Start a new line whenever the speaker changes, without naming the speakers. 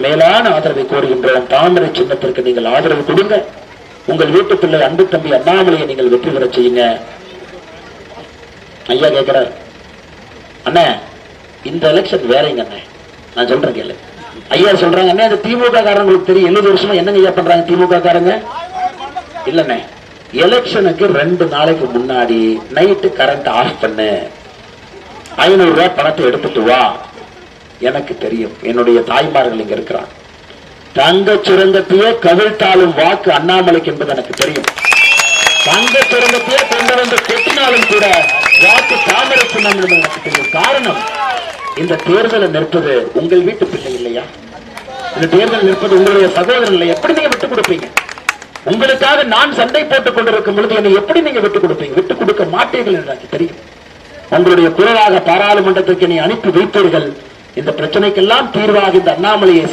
மேலான ஆதரவை கோருகின்றோம். தாமரை சின்னத்திற்கு நீங்கள் ஆதரவு கொடுங்க. உங்கள் வீட்டு பிள்ளை அன்பு தம்பி அண்ணாமலையை நீங்கள் வெற்றி பெற செய்யுங்க. ஐயா கேட்கிறார், அண்ணா இந்த எலெக்ஷன் வேறங்க அண்ணே, நான் சொல்றேன் கேளு. ஐயா சொல்றாங்க, அண்ணே அந்த திமுக காரங்களுக்கு தெரியும் 70 வருஷமா என்னங்க ஐயா பண்றாங்க திமுக காரங்க. இல்லண்ணே, எலெக்ஷனுக்கு 2 நாளைக்கு முன்னாடி நைட்டு கரண்ட் ஆஃப் பண்ணு, 500 ரூபாய் பணத்தை எடுத்துட்டு வா. எனக்கு தெரியும், என்னுடைய தாய்மார்கள் இங்க இருக்கிறான். தங்க சுரங்கத்தையே கவிழ்த்தாலும் வாக்கு அண்ணாமலைக்கு என்பது எனக்கு தெரியும். தங்க சுரங்கத்தையே கொண்டு வந்து கொட்டினாலும் கூட வாக்கு தாமரைக்கு எனக்கு தெரியும். காரணம், இந்த தேர்தலை நிற்பது உங்கள் வீட்டு பிள்ளை இல்லையா? இந்த தேர்தல் நிற்பது உங்களுடைய சகோதரன் இல்லை. எப்படி நீங்க விட்டுக் கொடுப்பீங்க? உங்களுக்காக நான் சண்டை போட்டுக் கொண்டிருக்கும் பொழுது என்னை எப்படி நீங்க விட்டுக் கொடுப்பீங்க? விட்டுக் கொடுக்க மாட்டீர்கள் என்று எனக்கு தெரியும். உங்களுடைய குரலாக பாராளுமன்றத்திற்கு நீ அனுப்பி வைப்பீர்கள். இந்த பிரச்சனைக்கெல்லாம் தீர்வாக இந்த அண்ணாமலையை